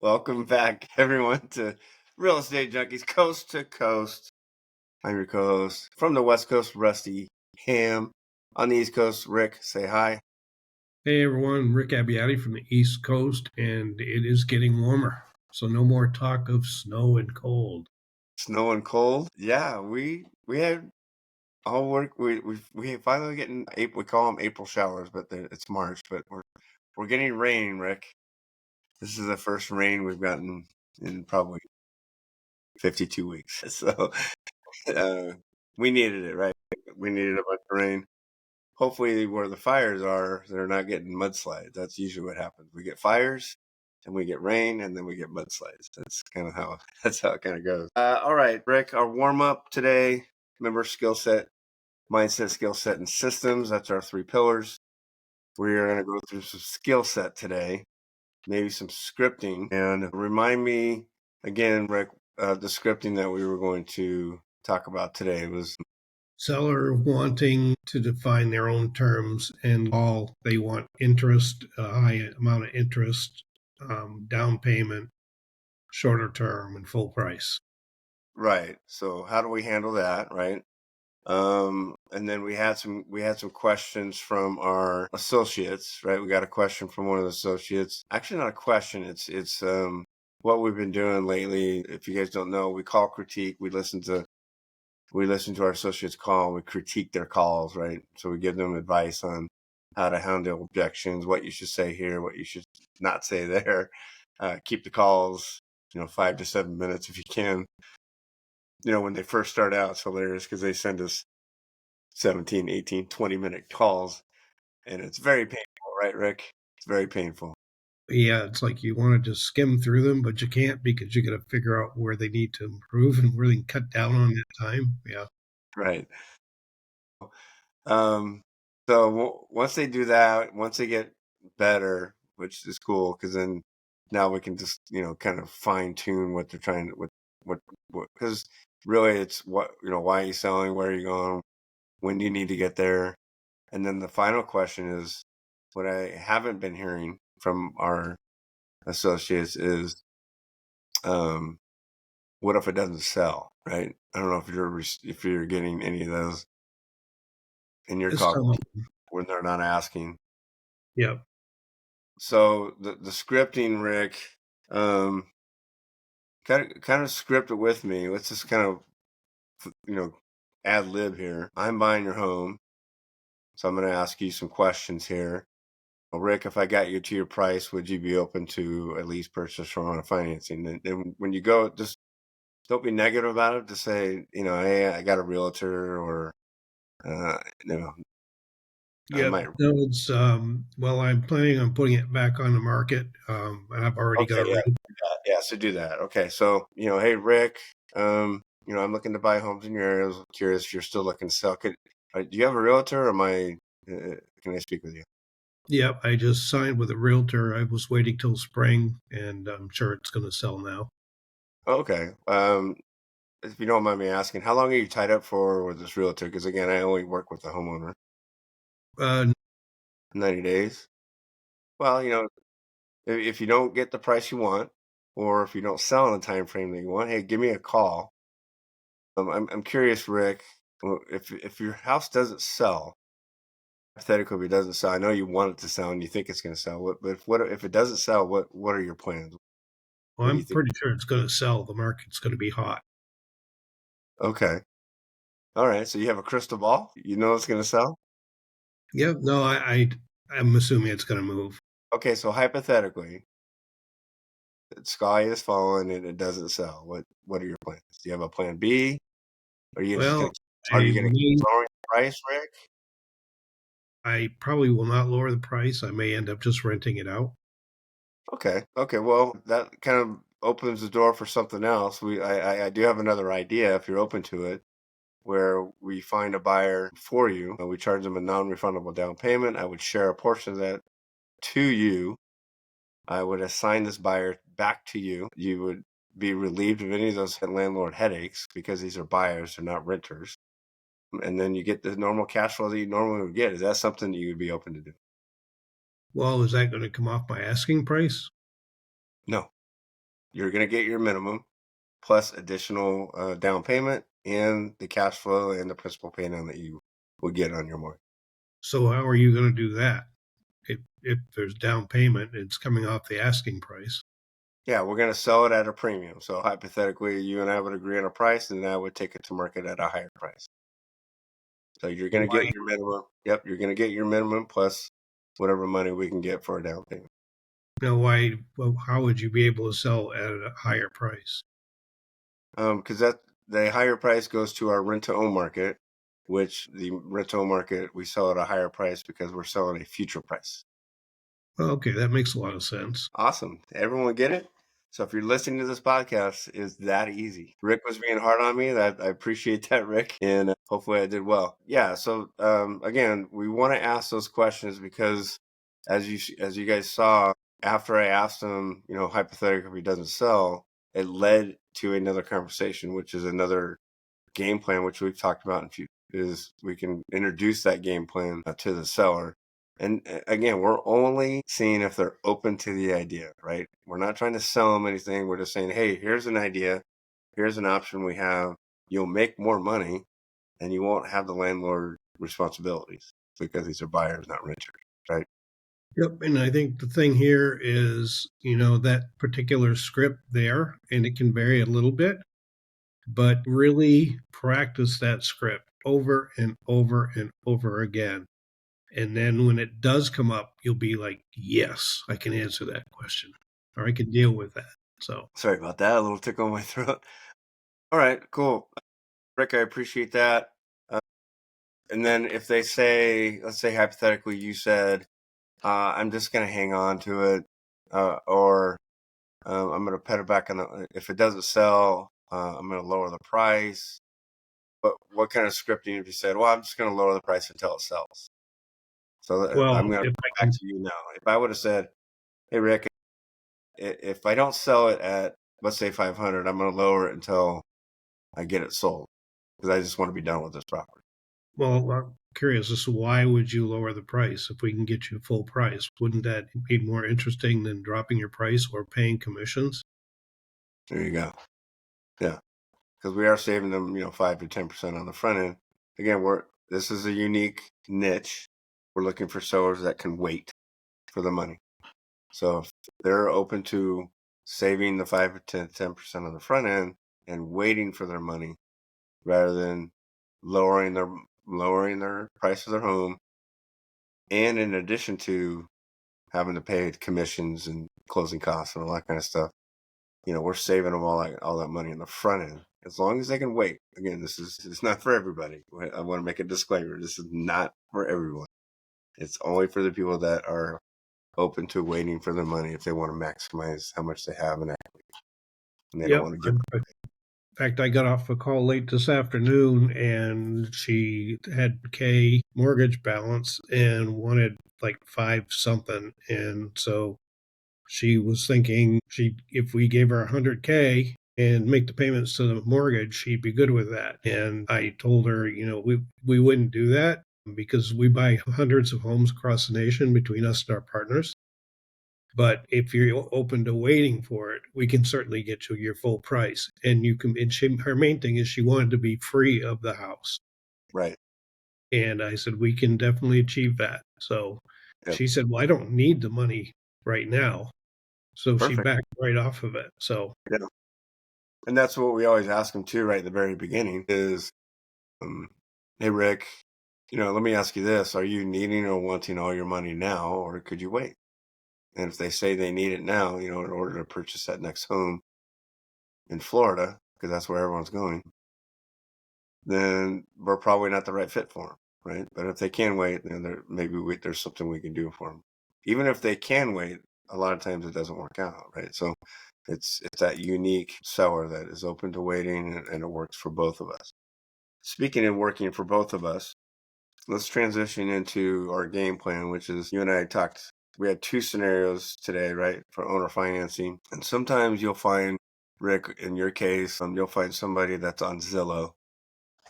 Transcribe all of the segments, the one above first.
Welcome back, everyone, to Real Estate Junkies Coast to Coast. I'm your co-host from the West Coast, Rusty. Ham on the East Coast, Rick. Say hi. Hey everyone, Rick Abbiati from the East Coast, and it is getting warmer. So no more talk of snow and cold. Snow and cold. Yeah, we had all work. We finally getting April. We call them April showers, but it's March. But we're getting rain, Rick. This is the first rain we've gotten in probably 52 weeks. So we needed it, right? We needed a bunch of rain. Hopefully where the fires are, they're not getting mudslides. That's usually what happens. We get fires, and we get rain, and then we get mudslides. That's kind of how it kind of goes. All right, Rick, our warm-up today, remember skill set, mindset, skill set, and systems. That's our 3 pillars. We're going to go through some skill set today, maybe some scripting. And remind me again, Rick, the scripting that we were going to talk about today was Seller wanting to define their own terms, and all they want interest, a high amount of interest, down payment, shorter term, and full price. right. So how do we handle that, right? And then we had some questions from our associates, right? We got a question from one of the associates. Actually, not a question. It's what we've been doing lately. If you guys don't know, we call critique. We listen to our associates call. We critique their calls, right? So we give them advice on how to handle objections, what you should say here, what you should not say there. Keep the calls, 5 to 7 minutes if you can. When they first start out, it's hilarious because they send us 17, 18, 20-minute calls, and it's very painful, right, Rick? It's very painful. Yeah, it's like you want to just skim through them, but you can't because you got to figure out where they need to improve and where they can cut down on that time. Yeah. Right. So once they do that, once they get better, which is cool, because then now we can just, kind of fine tune what they're trying to, because really it's what, why are you selling? Where are you going? When do you need to get there? And then the final question is what I haven't been hearing from our associates is, what if it doesn't sell, right? I don't know if you're getting any of those in your It's call when they're not asking. yeah. So the scripting, Rick, kind of script it with me. Let's just kind of, ad lib here. I'm buying your home, so I'm going to ask you some questions here. Well, Rick, if I got you to your price, would you be open to at least purchase from owner financing? And when you go, just don't be negative about it. Just say, hey, I got a realtor, or you know, I Yeah, might. no, it's well, I'm planning on putting it back on the market. And I've already got Okay, a rate. yeah. So do that. Okay, so hey, Rick, I'm looking to buy homes in your area. I was curious if you're still looking to sell. Do you have a realtor, or am I? Can I speak with you? Yeah, I just signed with a realtor. I was waiting till spring, and I'm sure it's going to sell now. Okay. If you don't mind me asking, how long are you tied up for with this realtor? Because again, I only work with the homeowner. Uh, 90 days. Well, if you don't get the price you want, or if you don't sell in the time frame that you want, hey, give me a call. I'm curious, Rick, if your house doesn't sell, hypothetically, if it doesn't sell, I know you want it to sell and you think it's going to sell. But what if it doesn't sell? What are your plans? well, What do you I'm think? pretty sure it's going to sell. The market's going to be hot. Okay, all right. So you have a crystal ball. You know it's going to sell. Yeah, no, I'm assuming it's going to move. Okay, so hypothetically, the sky is falling and it doesn't sell. What are your plans? Do you have a plan B? Are you just going Well, to? Are you going to keep may, lowering the price, Rick? I probably will not lower the price. I may end up just renting it out. Okay. Okay. Well, that kind of opens the door for something else. I do have another idea if you're open to it, where we find a buyer for you. We charge them a non-refundable down payment. I would share a portion of that to you. I would assign this buyer back to you. You would be relieved of any of those landlord headaches because these are buyers, they're not renters. And then you get the normal cash flow that you normally would get. Is that something that you would be open to do? Well, is that going to come off my asking price? No. you're going to get your minimum plus additional down payment and the cash flow and the principal pay down that you will get on your mortgage. So how are you going to do that? If there's down payment, it's coming off the asking price. Yeah, we're going to sell it at a premium. So hypothetically, you and I would agree on a price, and I would take it to market at a higher price. So you're going to Why? get your minimum. Yep, you're going to get your minimum plus whatever money we can get for a down payment. Now, why? Well, how would you be able to sell at a higher price? Because the higher price goes to our rent-to-own market, which the rent-to-own market we sell at a higher price because we're selling a future price. Okay, that makes a lot of sense. Awesome. Everyone get it? So if you're listening to this podcast, it's that easy. Rick was being hard on me. I appreciate that, Rick, and hopefully I did well. Yeah. So again, we want to ask those questions because, as you guys saw, after I asked him, hypothetically, if he doesn't sell, it led to another conversation, which is another game plan, which we've talked about in few. Is we can introduce that game plan to the seller. And again, we're only seeing if they're open to the idea, right? We're not trying to sell them anything. We're just saying, hey, here's an idea. Here's an option we have. You'll make more money and you won't have the landlord responsibilities because these are buyers, not renters, right? Yep, and I think the thing here is, that particular script there, and it can vary a little bit, but really practice that script over and over and over again. And then when it does come up, you'll be like, yes, I can answer that question or I can deal with that. So, Sorry about that. A little tickle in my throat. All right, cool. Rick, I appreciate that. And then if they say, let's say hypothetically, you said, I'm just going to hang on to it, or I'm going to put it back on the, if it doesn't sell, I'm going to lower the price. But what kind of scripting if you said, well, I'm just going to lower the price until it sells? So I'm well, going to if come I back can, to you now. If I would have said, hey, Rick, if I don't sell it at, let's say 500, I'm going to lower it until I get it sold because I just want to be done with this property. well, I'm curious as to why would you lower the price if we can get you full price? Wouldn't that be more interesting than dropping your price or paying commissions? There you go. Yeah. Because we are saving them, 5 to 10% on the front end. Again, this is a unique niche. We're looking for sellers that can wait for the money. So if they're open to saving the 5 to 10% on the front end and waiting for their money rather than lowering their price of their home, and in addition to having to pay commissions and closing costs and all that kind of stuff, we're saving them all that money in the front end as long as they can wait. Again, it's not for everybody. I want to make a disclaimer. This is not for everyone. It's only for the people that are open to waiting for their money if they want to maximize how much they have in equity and they don't Yep. want to give. In fact, I got off a call late this afternoon and she had K mortgage balance and wanted like five something. And so she was thinking if we gave her 100K and make the payments to the mortgage, she'd be good with that. And I told her, we wouldn't do that because we buy hundreds of homes across the nation between us and our partners. But if you're open to waiting for it, we can certainly get you your full price. And you can. And her main thing is she wanted to be free of the house. Right. And I said we can definitely achieve that. So Yep. she said, "Well, I don't need the money right now." So she Perfect. backed right off of it. So Yeah. And that's what we always ask them too, right at the very beginning is, hey, Rick, let me ask you this. Are you needing or wanting all your money now, or could you wait? And if they say they need it now, in order to purchase that next home in Florida, because that's where everyone's going, then we're probably not the right fit for them, right? But if they can wait, then there's something we can do for them. Even if they can wait, a lot of times it doesn't work out, right? So it's that unique seller that is open to waiting and it works for both of us. Speaking of working for both of us, let's transition into our game plan, which is you and I talked. We had two scenarios today, right, for owner financing. And sometimes you'll find, Rick, in your case, you'll find somebody that's on Zillow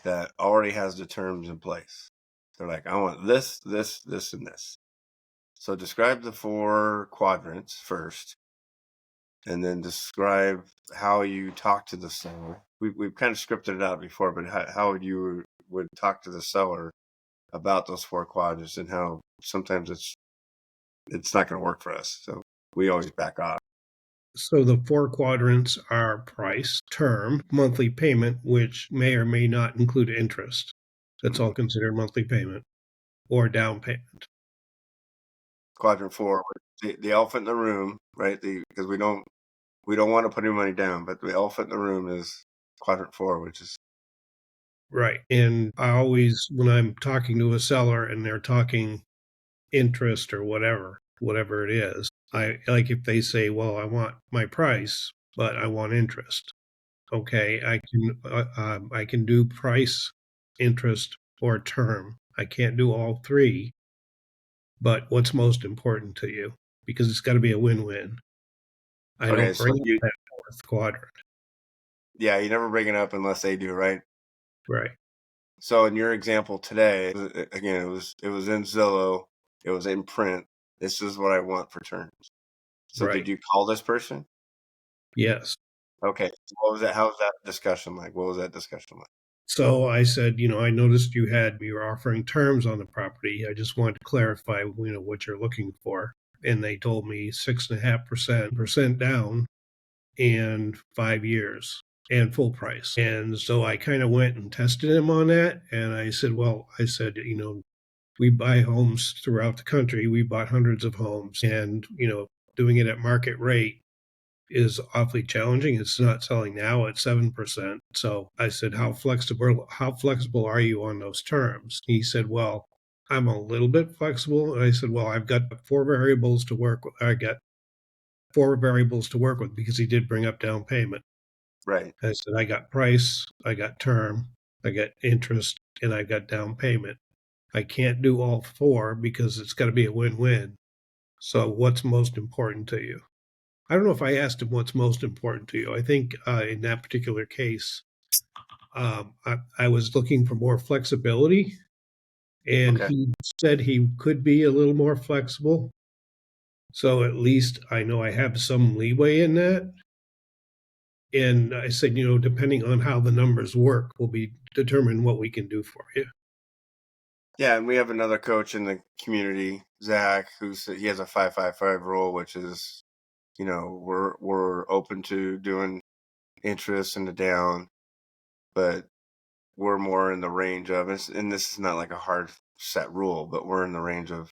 that already has the terms in place. They're like, I want this, this, this, and this. So describe the four quadrants first. and then describe how you talk to the seller. We've kind of scripted it out before, but how you would talk to the seller about those 4 quadrants and how sometimes it's not going to work for us. So we always back off. So the 4 quadrants are price, term, monthly payment, which may or may not include interest. That's all considered monthly payment or down payment. Quadrant 4, the elephant in the room, right? Because we don't want to put any money down, but the elephant in the room is quadrant 4, which is Right. And I always, when I'm talking to a seller and they're talking interest or whatever it is, I like if they say, well, I want my price, but I want interest. Okay. I can do price, interest, or term. I can't do all three, but what's most important to you? Because it's got to be a win-win. I okay. don't So bring up that fourth quadrant. you never bring it up unless they do, right? Right. So in your example today, again, it was in Zillow, it was in print. This is what I want for terms. So Right. did you call this person? Yes. Okay. So what was that? How was that discussion like? What was that discussion like? So I said, I noticed you were offering terms on the property. I just wanted to clarify, what you're looking for. And they told me 6.5% down and 5 years and full price. And so I kind of went and tested him on that. And I said, we buy homes throughout the country. We bought hundreds of homes and, doing it at market rate is awfully challenging. It's not selling now at 7%. So I said, how flexible are you on those terms? He said, well, I'm a little bit flexible. And I said, well, I've got 4 variables to work with. I got 4 variables to work with because he did bring up down payment. Right. I said, I got price, I got term, I got interest, and I got down payment. I can't do all 4 because it's got to be a win-win. So what's most important to you? I don't know if I asked him what's most important to you. I think in that particular case, I was looking for more flexibility, and Okay. he said he could be a little more flexible. So at least I know I have some leeway in that. And I said, depending on how the numbers work, will be determine what we can do for you. Yeah, and we have another coach in the community, Zach, he has a 5-5-5 rule, which is, we're open to doing interest and the down, but we're more in the range of, and this is not like a hard set rule, but we're in the range of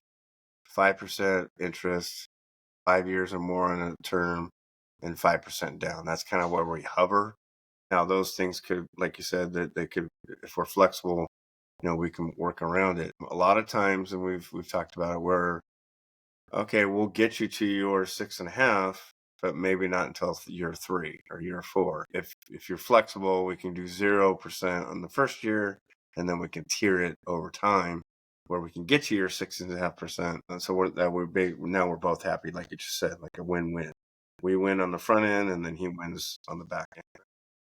5% interest, 5 years or more on a term, and 5% down. That's kind of where we hover. Now, those things could, like you said, that they could, if we're flexible, we can work around it. A lot of times, and we've talked about it, where okay, we'll get you to your 6.5, but maybe not until year 3 or year 4. If you're flexible, we can do 0% on the first year, and then we can tier it over time, where we can get you your 6.5%. And so now we're both happy, like you just said, like a win-win. We win on the front end, and then he wins on the back end.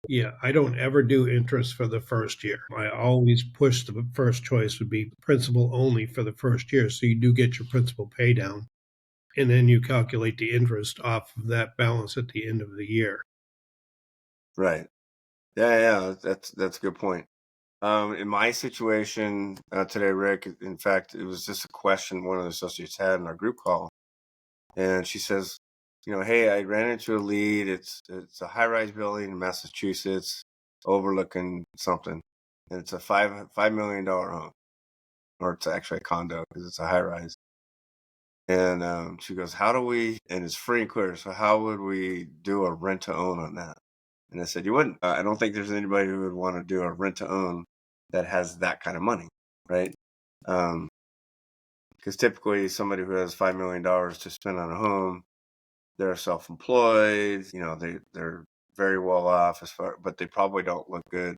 Yeah, I don't ever do interest for the first year. I always push the first choice would be principal only for the first year. So you do get your principal pay down, and then you calculate the interest off of that balance at the end of the year. Right. Yeah, that's a good point. In my situation today, Rick, in fact, it was just a question one of the associates had in our group call. And she says, hey, I ran into a lead. It's a high-rise building in Massachusetts overlooking something. And it's a $5 million home. Or it's actually a condo because it's a high-rise. And she goes, how do we, and it's free and clear, so how would we do a rent-to-own on that? And I said, you wouldn't. I don't think there's anybody who would want to do a rent-to-own that has that kind of money, right? Because typically somebody who has $5 million to spend on a home, they're self-employed, they're very well off but they probably don't look good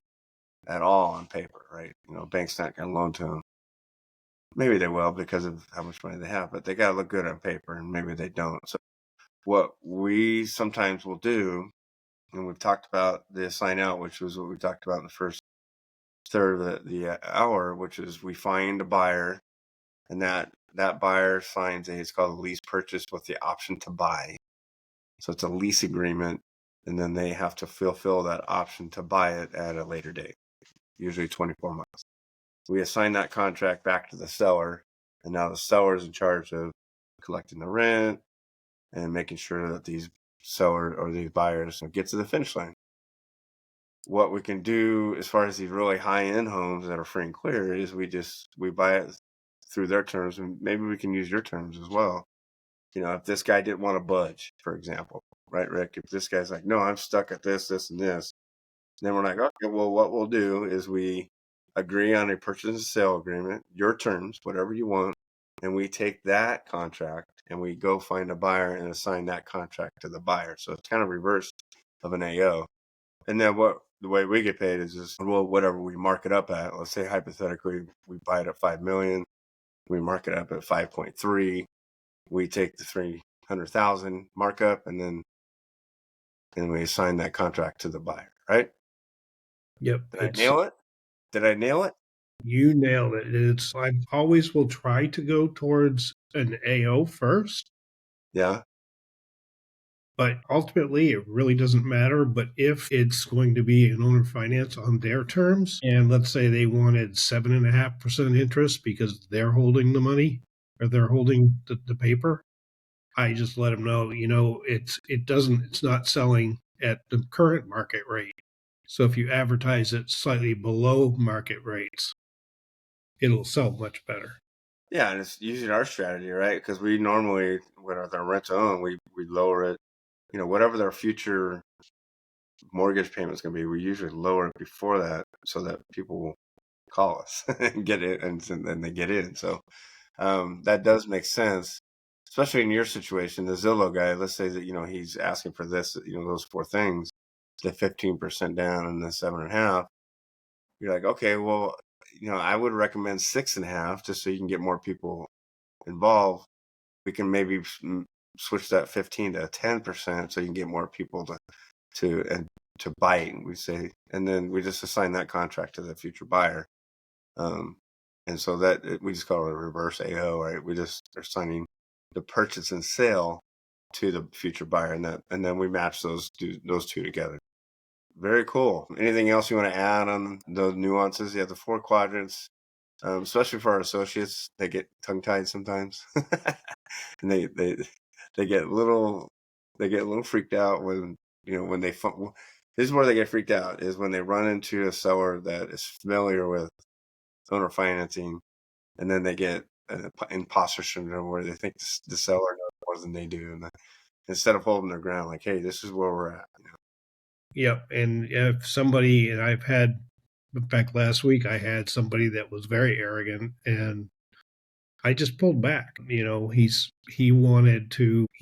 at all on paper, right? Bank's not going to loan to them. Maybe they will because of how much money they have, but they got to look good on paper, and maybe they don't. So what we sometimes will do, and we've talked about the assign out, which was what we talked about in the first third of the hour, which is we find a buyer, and that buyer signs it's called a lease purchase with the option to buy. So it's a lease agreement, and then they have to fulfill that option to buy it at a later date, usually 24 months. We assign that contract back to the seller, and now the seller is in charge of collecting the rent and making sure that these seller or these buyers get to the finish line. What we can do as far as these really high-end homes that are free and clear is we buy it through their terms, and maybe we can use your terms as well. If this guy didn't want to budge, for example, right, Rick? If this guy's like, no, I'm stuck at this, and this, then we're like, okay, well, what we'll do is we agree on a purchase and sale agreement, your terms, whatever you want, and we take that contract and we go find a buyer and assign that contract to the buyer. So it's kind of reverse of an AO. And then the way we get paid is just, well, whatever we mark it up at. Let's say hypothetically we buy it at $5 million, we mark it up at 5.3. We take the 300,000 markup and we assign that contract to the buyer, right? Yep. Did I nail it? Did I nail it? You nailed it. I always will try to go towards an AO first. Yeah. But ultimately, it really doesn't matter. But if it's going to be an owner finance on their terms, and let's say they wanted 7.5% interest because they're holding the money or they're holding the paper, I just let them know, it's not selling at the current market rate. So if you advertise it slightly below market rates, it'll sell much better. Yeah, and it's using our strategy, right? Because we normally, when our rent to own, we lower it. Whatever their future mortgage payment is going to be, we usually lower it before that so that people will call us and get it, and then they get in. So that does make sense, especially in your situation. The Zillow guy, let's say that he's asking for this, those four things, the 15% down and the 7.5. You're like, okay, well, I would recommend 6.5 just so you can get more people involved. We can maybe switch that 15 to 10% so you can get more people to bite. We say, and then we just assign that contract to the future buyer. And so that we just call it a reverse AO, right? We just are signing the purchase and sale to the future buyer, and then we match those two together. Very cool. Anything else you want to add on those nuances? Yeah, the 4 quadrants, especially for our associates, they get tongue-tied sometimes, and they get a little freaked out when this is where they get freaked out, is when they run into a seller that is familiar with owner financing, and then they get an imposter syndrome where they think the seller knows more than they do, and instead of holding their ground, like, hey, this is where we're at. Yep. And if somebody, and I've had, in fact, last week I had somebody that was very arrogant, and I just pulled back. He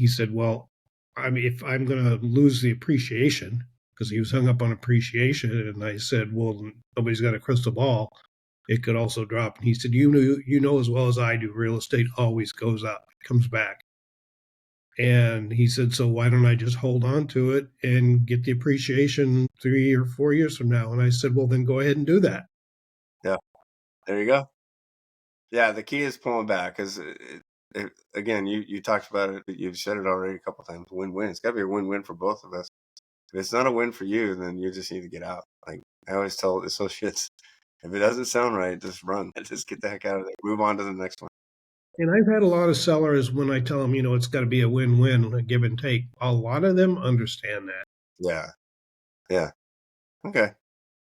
said, well, if I'm going to lose the appreciation, because he was hung up on appreciation, and I said, well, nobody's got a crystal ball. It could also drop. And he said, you know as well as I do, real estate always goes up, comes back. And he said, so why don't I just hold on to it and get the appreciation 3 or 4 years from now? And I said, well, then go ahead and do that. Yeah, there you go. Yeah, the key is pulling back, because again, you talked about it, you've said it already a couple times. Win-win. It's got to be a win-win for both of us. If it's not a win for you, then you just need to get out. Like I always tell associates, if it doesn't sound right, just run. Just get the heck out of there. Move on to the next one. And I've had a lot of sellers, when I tell them, it's got to be a win-win, a give and take. A lot of them understand that. Yeah. Yeah. Okay.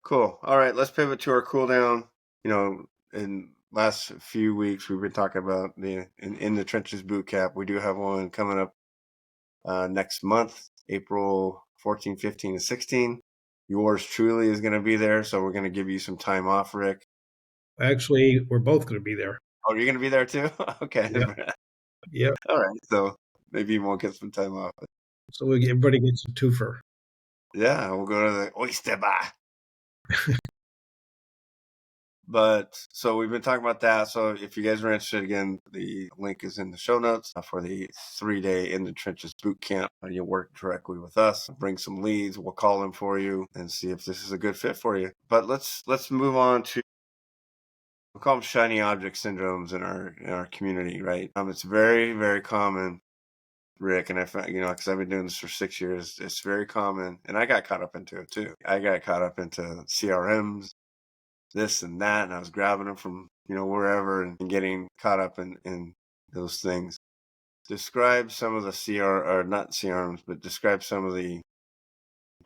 Cool. All right. Let's pivot to our cool down. In last few weeks, we've been talking about the in the trenches boot camp. We do have one coming up next month, April 14, 15, and 16. Yours truly is going to be there, so we're going to give you some time off, Rick. Actually, we're both going to be there. Oh, you're going to be there too? Okay. Yep. All right. So maybe you won't get some time off. So everybody gets a twofer. Yeah, we'll go to the oyster bar. But so we've been talking about that. So if you guys are interested, again, the link is in the show notes for the 3-day In the Trenches boot camp. You'll work directly with us, bring some leads. We'll call them for you and see if this is a good fit for you. But let's move on to, we call them shiny object syndromes in our community, right? It's very, very common Rick, and I found, because I've been doing this for 6 years, it's very common, and I got caught up into it too. I got caught up into CRMs, this and that, and I was grabbing them from, wherever and getting caught up in those things. Describe some of the or not CRMs, but describe some of the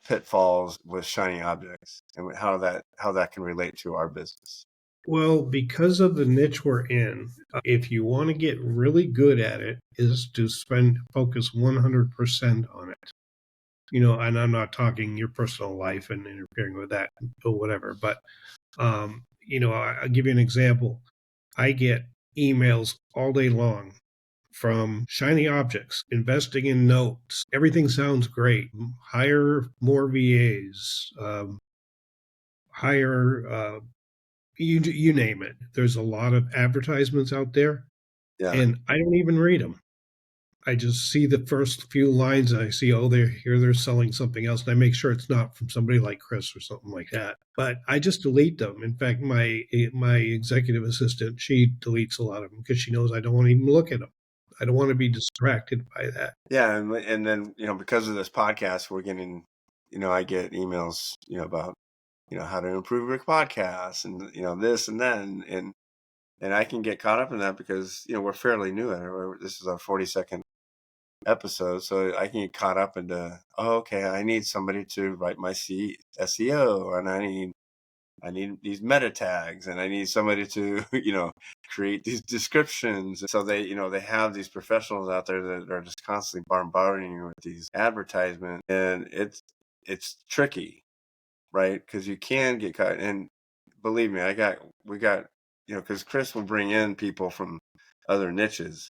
pitfalls with shiny objects and how that can relate to our business. Well, because of the niche we're in, if you want to get really good at it, is to focus 100% on it. And I'm not talking your personal life and interfering with that or whatever, but I'll give you an example. I get emails all day long from shiny objects, investing in notes. Everything sounds great. Hire more VAs, hire you name it. There's a lot of advertisements out there, Yeah. and I don't even read them. I just see the first few lines and I see, oh, they're selling something else. And I make sure it's not from somebody like Chris or something like that. But I just delete them. In fact, my executive assistant, she deletes a lot of them because she knows I don't want to even look at them. I don't want to be distracted by that. Yeah. And then, because of this podcast, we're getting, I get emails, about, how to improve your podcast and, this and that. And I can get caught up in that because, we're fairly new at it. This is our 42nd episode. So I can get caught up into, okay, I need somebody to write my SEO, and I need these meta tags, and I need somebody to, create these descriptions. So they have these professionals out there that are just constantly bombarding you with these advertisements, and it's tricky, right? Because you can get caught. And believe me, we got, because Chris will bring in people from other niches,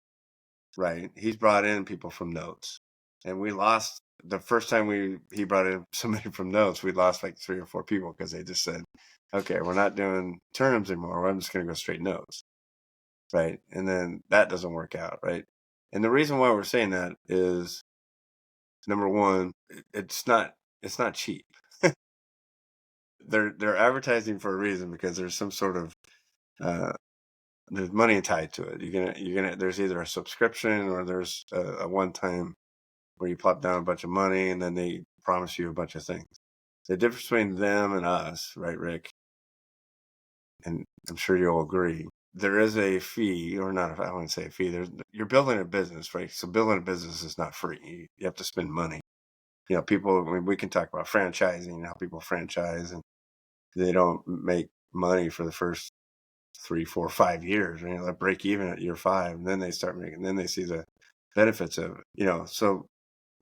right? He's brought in people from notes, and we lost the first time he brought in somebody from notes. We lost like 3 or 4 people because they just said, okay, we're not doing terms anymore. I'm just going to go straight notes, right? And then that doesn't work out, right? And the reason why we're saying that is, number one, it's not cheap. They're advertising for a reason, because there's some sort of there's money tied to it. You're gonna there's either a subscription or there's a one-time where you plop down a bunch of money and then they promise you a bunch of things. The difference between them and us, right, Rick? And I'm sure you'll agree, there is a fee, or not. I wouldn't say a fee. You're building a business, right? So building a business is not free. You have to spend money. People. I mean, we can talk about franchising, how people franchise, and they don't make money for the first 3, 4, 5 years. They break even at year 5, and then they start making. Then they see the benefits of it. So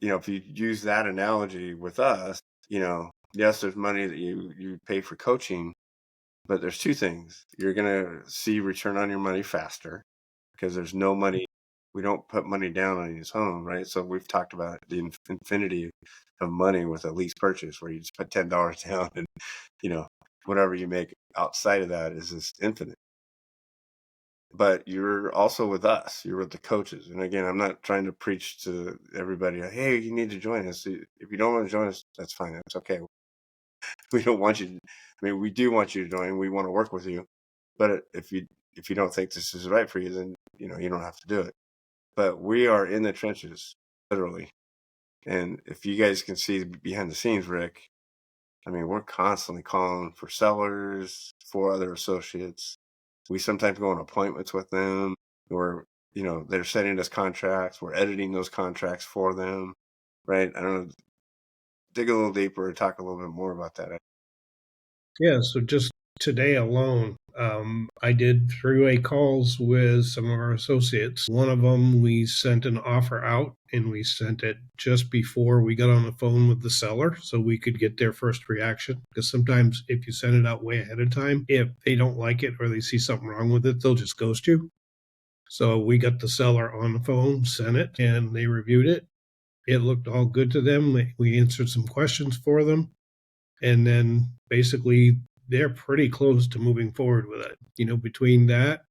if you use that analogy with us, yes, there's money that you pay for coaching, but there's 2 things. You're gonna see return on your money faster because there's no money. We don't put money down on his home, right? So we've talked about the infinity of money with a lease purchase, where you just put $10 down, and whatever you make outside of that is just infinite. But you're also with us. You're with the coaches. And again, I'm not trying to preach to everybody, hey, you need to join us. If you don't want to join us, that's fine. That's okay. We don't want you to, I mean, we do want you to join. We want to work with you. But if you don't think this is right for you, then, you don't have to do it. But we are in the trenches, literally. And if you guys can see behind the scenes, Rick, I mean, we're constantly calling for sellers, for other associates. We sometimes go on appointments with them, or, they're sending us contracts. We're editing those contracts for them, right? I don't know. Dig a little deeper or talk a little bit more about that. Yeah, so just today alone, I did 3-way calls with some of our associates. One of them, we sent an offer out, and we sent it just before we got on the phone with the seller so we could get their first reaction. Because sometimes if you send it out way ahead of time, if they don't like it or they see something wrong with it, they'll just ghost you. So we got the seller on the phone, sent it, and they reviewed it. It looked all good to them. We answered some questions for them. And then basically they're pretty close to moving forward with it. Between that,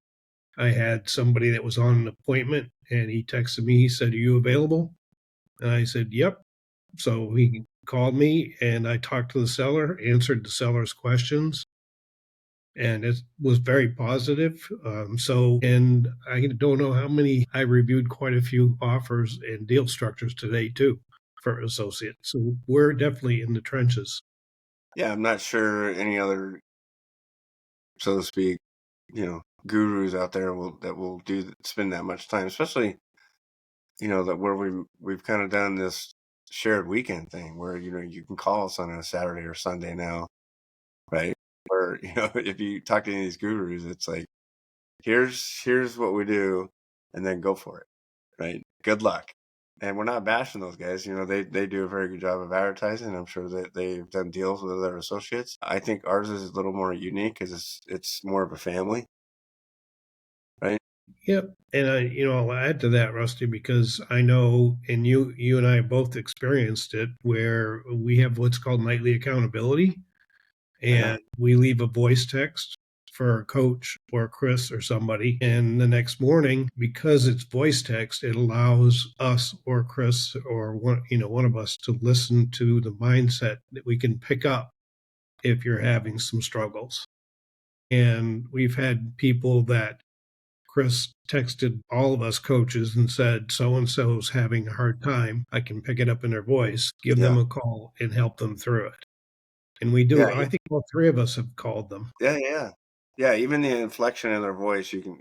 I had somebody that was on an appointment, and he texted me. He said, "Are you available?" And I said, "Yep." So he called me, and I talked to the seller, answered the seller's questions. and it was very positive. And I don't know how many. I reviewed quite a few offers and deal structures today too for associates. So we're definitely in the trenches. Yeah, I'm not sure any other, so to speak, gurus out there that will spend that much time, especially that where we've kind of done this shared weekend thing where you can call us on a Saturday or Sunday now, right? Or if you talk to any of these gurus, it's like here's what we do, and then go for it, right? Good luck. And we're not bashing those guys. They do a very good job of advertising. I'm sure that they've done deals with other associates. I think ours is a little more unique because it's more of a family, right? Yep. And I'll add to that, Rusty, because I know, and you and I both experienced it, where we have what's called nightly accountability, Yeah, and we leave a voice text for a coach or Chris or somebody. And the next morning, because it's voice text, it allows us or Chris or one of us to listen to the mindset that we can pick up if you're having some struggles. And we've had people that Chris texted all of us coaches and said, so and so's having a hard time. I can pick it up in their voice, give them yeah, a call, and help them through it. And we yeah, do. I think all three of us have called them. yeah. Yeah, even the inflection in their voice, you can,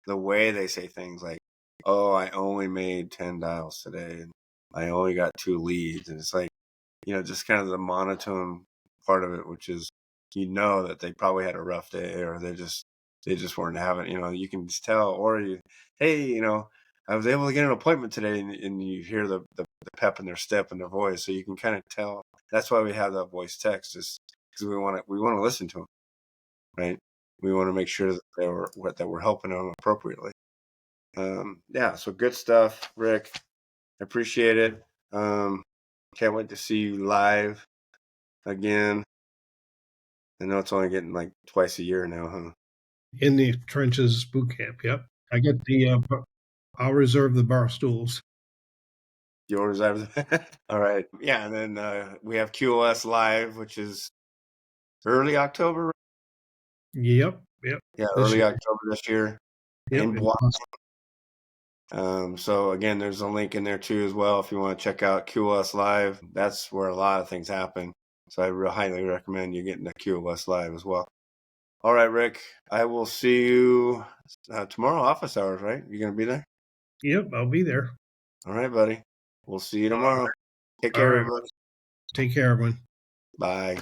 the way they say things like, "Oh, I only made 10 dials today, and I only got 2 leads," and it's like, just kind of the monotone part of it, which is, that they probably had a rough day, or they just weren't having, you can just tell, or hey, I was able to get an appointment today, and you hear the pep in their step and their voice, so you can kind of tell. That's why we have that voice text, is because we want to listen to them, right? We want to make sure that we're helping them appropriately. Yeah, so good stuff, Rick. I appreciate it. Can't wait to see you live again. I know it's only getting like twice a year now, huh? In the trenches boot camp. Yep. I get I'll reserve the bar stools. Yours, all right. Yeah, and then we have QoS live, which is early October. Yep. Yep. Yeah, This early year. October this year Yep. in block. So again, there's a link in there too as well if you want to check out QoS live. That's where a lot of things happen. So I highly recommend you getting the QoS live as well. All right, Rick. I will see you tomorrow, office hours, right? You gonna be there? Yep. I'll be there. All right, buddy. We'll see you All tomorrow. right. Take All care, right. everybody. Take care, everyone. Bye.